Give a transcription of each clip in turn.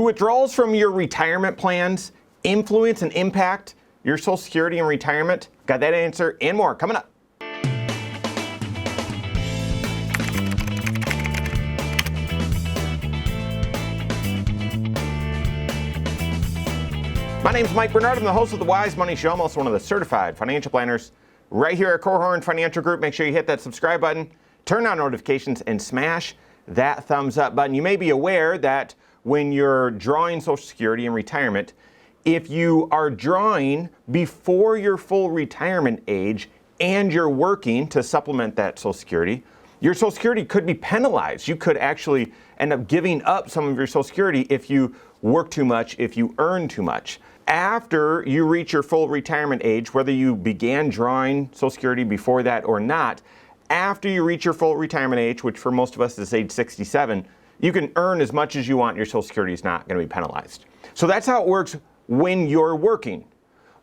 Do withdrawals from your retirement plans influence and impact your Social Security and retirement? Got that answer and more coming up. My name's Mike Bernard. I'm the host of the Wise Money Show. I'm also one of the certified financial planners right here at Korhorn Financial Group. Make sure you hit that subscribe button, turn on notifications, and smash that thumbs up button. You may be aware that when you're drawing Social Security in retirement, if you are drawing before your full retirement age and you're working to supplement that Social Security, your Social Security could be penalized. You could actually end up giving up some of your Social Security if you work too much, if you earn too much. After you reach your full retirement age, whether you began drawing Social Security before that or not, after you reach your full retirement age, which for most of us is age 67, you can earn as much as you want. Your Social Security is not going to be penalized. So that's how it works when you're working.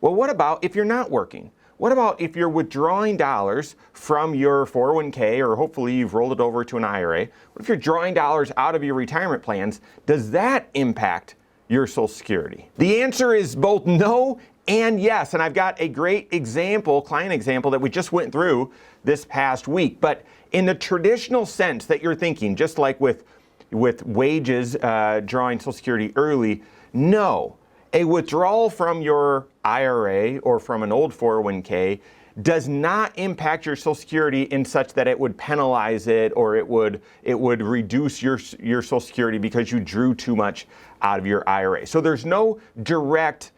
Well, what about if you're not working? What about if you're withdrawing dollars from your 401k, or hopefully you've rolled it over to an IRA? What if you're drawing dollars out of your retirement plans? Does that impact your Social Security? The answer is both no and yes. And I've got a great example, client example, that we just went through this past week. But in the traditional sense that you're thinking, just like with wages, drawing Social Security early, no. A withdrawal from your IRA or from an old 401k does not impact your Social Security in such that it would penalize it, or it would reduce your Social Security because you drew too much out of your IRA. So there's no direct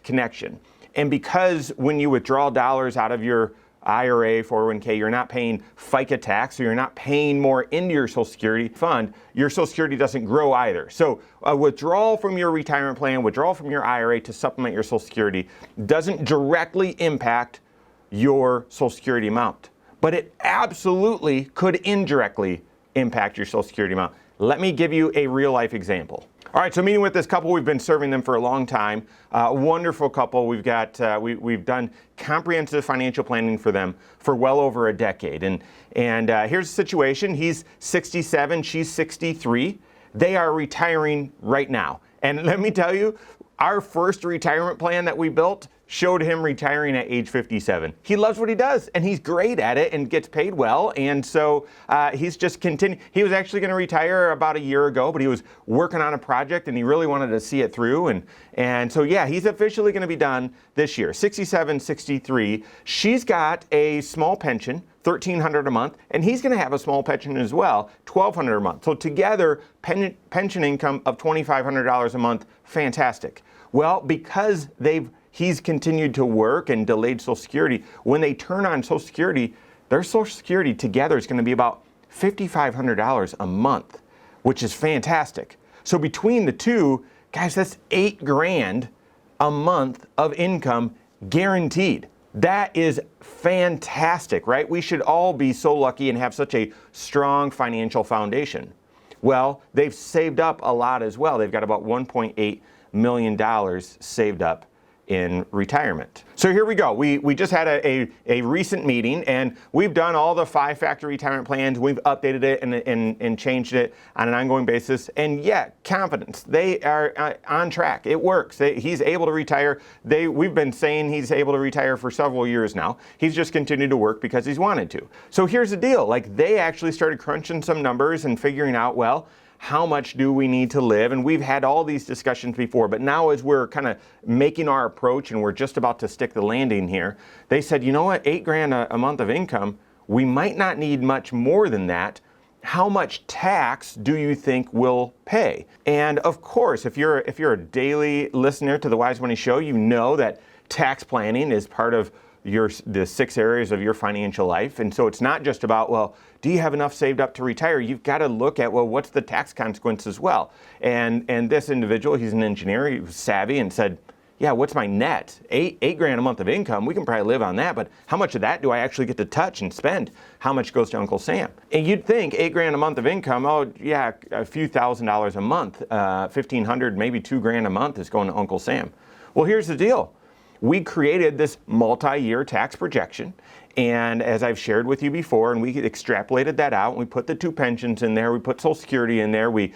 connection. And because when you withdraw dollars out of your IRA, 401k, you're not paying FICA tax, so you're not paying more into your Social Security fund, your Social Security doesn't grow either. So a withdrawal from your retirement plan, withdrawal from your IRA to supplement your Social Security doesn't directly impact your Social Security amount, but it absolutely could indirectly impact your Social Security amount. Let me give you a real life example. All right, so meeting with this couple, we've been serving them for a long time. Wonderful couple. We've done comprehensive financial planning for them for well over a decade. And here's the situation. He's 67, she's 63. They are retiring right now. And let me tell you, our first retirement plan that we built showed him retiring at age 57. He loves what he does, and he's great at it and gets paid well. And so he's just continuing. He was actually going to retire about a year ago, but he was working on a project and he really wanted to see it through. And so, yeah, he's officially going to be done this year. 67, 63. She's got a small pension, $1,300 a month, and he's going to have a small pension as well, $1,200 a month. So together, pension income of $2,500 a month, fantastic. Well, because he's continued to work and delayed Social Security, when they turn on Social Security, their Social Security together is going to be about $5,500 a month, which is fantastic. So between the two, guys, that's $8,000 a month of income guaranteed. That is fantastic, right? We should all be so lucky and have such a strong financial foundation. Well, they've saved up a lot as well. They've got about $1.8 million saved up in retirement. So here we go. We just had a recent meeting, and we've done all the 5-factor retirement plans. We've updated it and changed it on an ongoing basis. And yet, confidence. They are on track. It works. He's able to retire. We've been saying he's able to retire for several years now. He's just continued to work because he's wanted to. So here's the deal. Like, they actually started crunching some numbers and figuring out, well, how much do we need to live? And we've had all these discussions before, but now as we're kind of making our approach and we're just about to stick the landing here, they said, you know what, $8,000 a month of income, we might not need much more than that. How much tax do you think we'll pay? And of course, if you're a daily listener to the Wise Money Show, you know that tax planning is part of the 6 areas of your financial life. And so it's not just about, well, do you have enough saved up to retire? You've got to look at, well, what's the tax consequence as well? And this individual, he's an engineer, he was savvy and said, yeah, what's my net? $8,000 a month of income, we can probably live on that, but how much of that do I actually get to touch and spend? How much goes to Uncle Sam? And you'd think $8,000 a month of income, oh yeah, a few $1,000s a month, $1,500, maybe $2,000 a month is going to Uncle Sam. Well, here's the deal. We created this multi-year tax projection, And as I've shared with you before, and we extrapolated that out, we put the 2 pensions in there, we put Social Security in there, we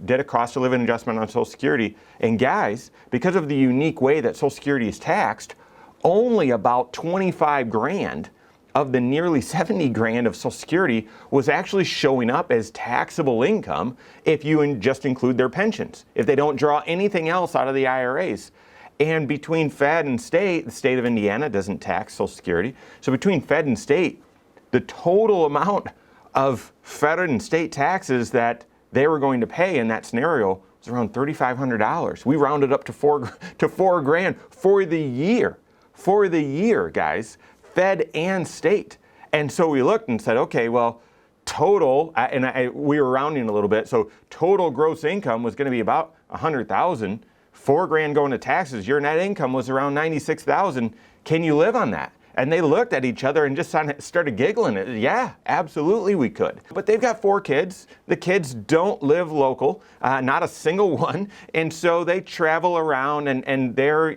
did a cost of living adjustment on Social Security. And guys, because of the unique way that Social Security is taxed, only about 25 grand of the nearly 70 grand of Social Security was actually showing up as taxable income if you just include their pensions, if they don't draw anything else out of the IRAs. And between Fed and state, the state of Indiana doesn't tax Social Security. So between Fed and state, the total amount of federal and state taxes that they were going to pay in that scenario was around $3,500. We rounded up to $4 grand for the year. For the year, guys, Fed and state. And so we looked and said, okay, well, total, we were rounding a little bit, so total gross income was going to be about $100,000. $4 grand going to taxes, your net income was around $96,000. Can you live on that? And they looked at each other and just started giggling. Yeah, absolutely we could. But they've got 4 kids. The kids don't live local, not a single one. And so they travel around and they're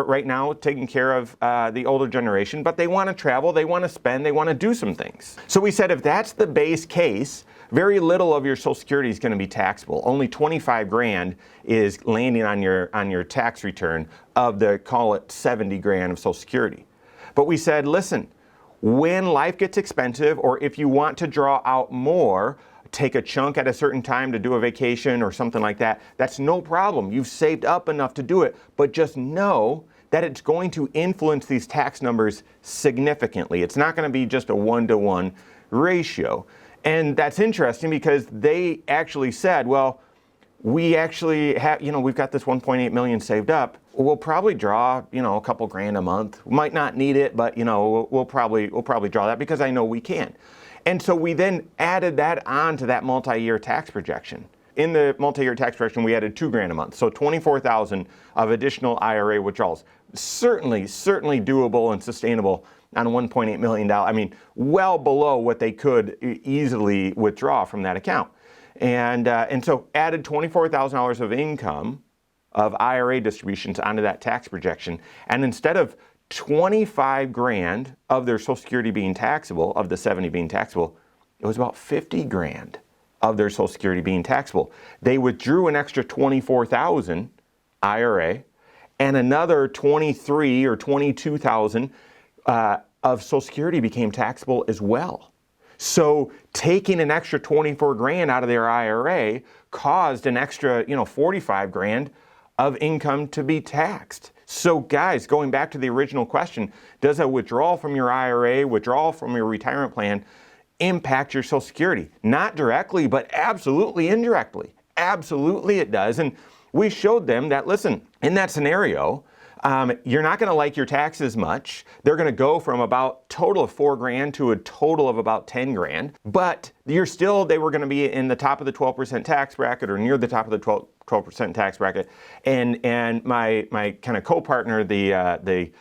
right now taking care of the older generation, but they want to travel, they want to spend, they want to do some things. So we said if that's the base case, very little of your Social Security is going to be taxable. Only 25 grand is landing on your tax return of the, call it 70 grand of Social Security. But we said, listen, when life gets expensive, or if you want to draw out more, take a chunk at a certain time to do a vacation or something like that, that's no problem. You've saved up enough to do it, but just know that it's going to influence these tax numbers significantly. It's not going to be just a 1-to-1 ratio. And that's interesting because they actually said, well, we actually have, we've got this 1.8 million saved up. We'll probably draw, a couple grand a month. We might not need it, but we'll probably draw that because I know we can. And so we then added that on to that multi-year tax projection. In the multi-year tax projection, we added 2 grand a month. So 24,000 of additional IRA withdrawals. Certainly doable and sustainable on $1.8 million. I mean, well below what they could easily withdraw from that account. And so added $24,000 of income of IRA distributions onto that tax projection. And instead of 25 grand of their Social Security being taxable, of the 70 being taxable, it was about 50 grand of their Social Security being taxable. They withdrew an extra 24,000 IRA and another 23 or 22,000 of Social Security became taxable as well. So taking an extra 24 grand out of their IRA caused an extra, 45 grand of income to be taxed. So guys, going back to the original question, does a withdrawal from your IRA, withdrawal from your retirement plan impact your Social Security? Not directly, but absolutely indirectly. Absolutely it does. And we showed them that, listen, in that scenario, you're not going to like your taxes much. They're going to go from about total of 4 grand to a total of about 10 grand. But they were going to be in the top of the 12% tax bracket or near the top of the 12% tax bracket. And my kind of co-partner, the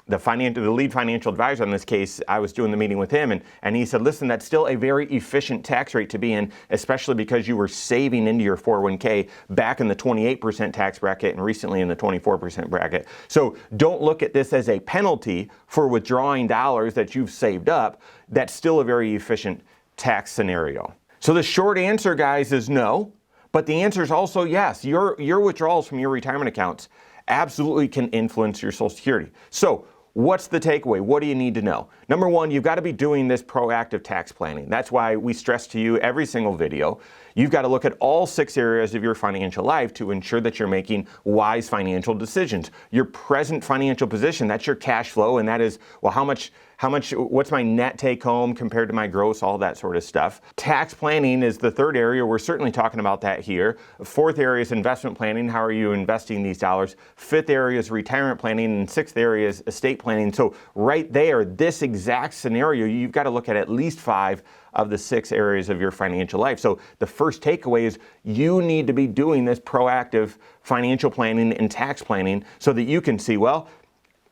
lead financial advisor in this case, I was doing the meeting with him, and he said, listen, that's still a very efficient tax rate to be in, especially because you were saving into your 401k back in the 28% tax bracket and recently in the 24% bracket. So don't look at this as a penalty for withdrawing dollars that you've saved up. That's still a very efficient tax scenario. So the short answer, guys, is no, but the answer is also yes. Your withdrawals from your retirement accounts absolutely can influence your Social Security. So what's the takeaway? What do you need to know? Number one, you've got to be doing this proactive tax planning. That's why we stress to you every single video. You've got to look at all 6 areas of your financial life to ensure that you're making wise financial decisions. Your present financial position, that's your cash flow, and that is, well, what's my net take home compared to my gross, all that sort of stuff. Tax planning is the 3rd area. We're certainly talking about that here. 4th area is investment planning. How are you investing these dollars? 5th area is retirement planning, and 6th area is estate planning. So right there, this exact scenario, you've got to look at least 5 of the 6 areas of your financial life. So the first takeaway is you need to be doing this proactive financial planning and tax planning so that you can see, well,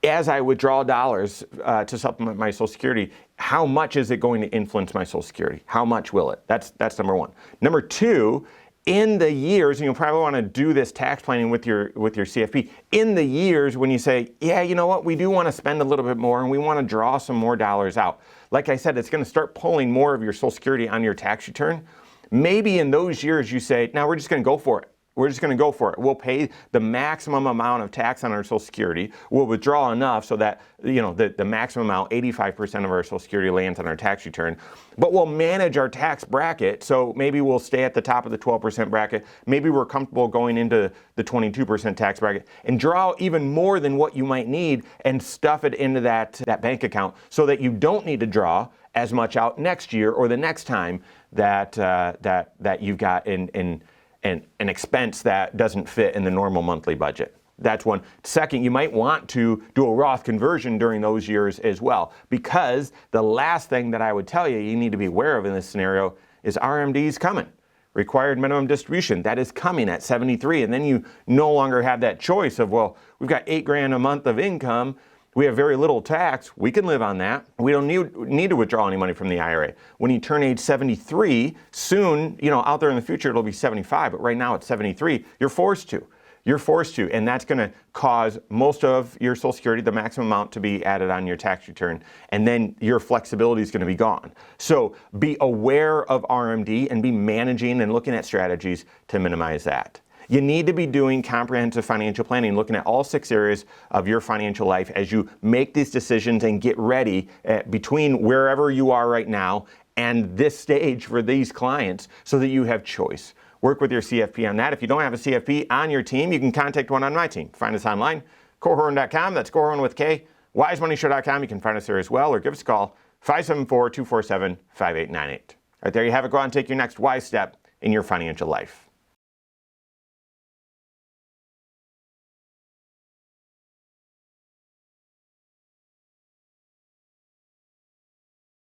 as I withdraw dollars to supplement my Social Security, how much is it going to influence my Social Security? How much will it? That's number one. Number 2 in the years, and you'll probably want to do this tax planning with your CFP, in the years when you say, yeah, you know what, we do want to spend a little bit more and we want to draw some more dollars out. Like I said, it's going to start pulling more of your Social Security on your tax return. Maybe in those years you say, now we're just going to go for it. We're just going to go for it. We'll pay the maximum amount of tax on our Social Security. We'll withdraw enough so that, you know, the maximum amount, 85% of our Social Security lands on our tax return. But we'll manage our tax bracket. So maybe we'll stay at the top of the 12% bracket. Maybe we're comfortable going into the 22% tax bracket and draw even more than what you might need and stuff it into that bank account so that you don't need to draw as much out next year or the next time that you've got an expense that doesn't fit in the normal monthly budget. That's one. Second, you might want to do a Roth conversion during those years as well, because the last thing that I would tell you need to be aware of in this scenario is RMDs coming. Required minimum distribution, that is coming at 73, and then you no longer have that choice of, well, we've got $8,000 a month of income, we have very little tax, we can live on that. We don't need to withdraw any money from the IRA. When you turn age 73, soon, you know, out there in the future, it'll be 75, but right now it's 73, you're forced to. You're forced to, and that's going to cause most of your Social Security, the maximum amount, to be added on your tax return, and then your flexibility is going to be gone. So be aware of RMD and be managing and looking at strategies to minimize that. You need to be doing comprehensive financial planning, looking at all 6 areas of your financial life as you make these decisions and get ready between wherever you are right now and this stage for these clients so that you have choice. Work with your CFP on that. If you don't have a CFP on your team, you can contact one on my team. Find us online, Korhorn.com. That's Korhorn with K. WiseMoneyShow.com. You can find us there as well, or give us a call, 574-247-5898. All right, there you have it. Go out and take your next wise step in your financial life.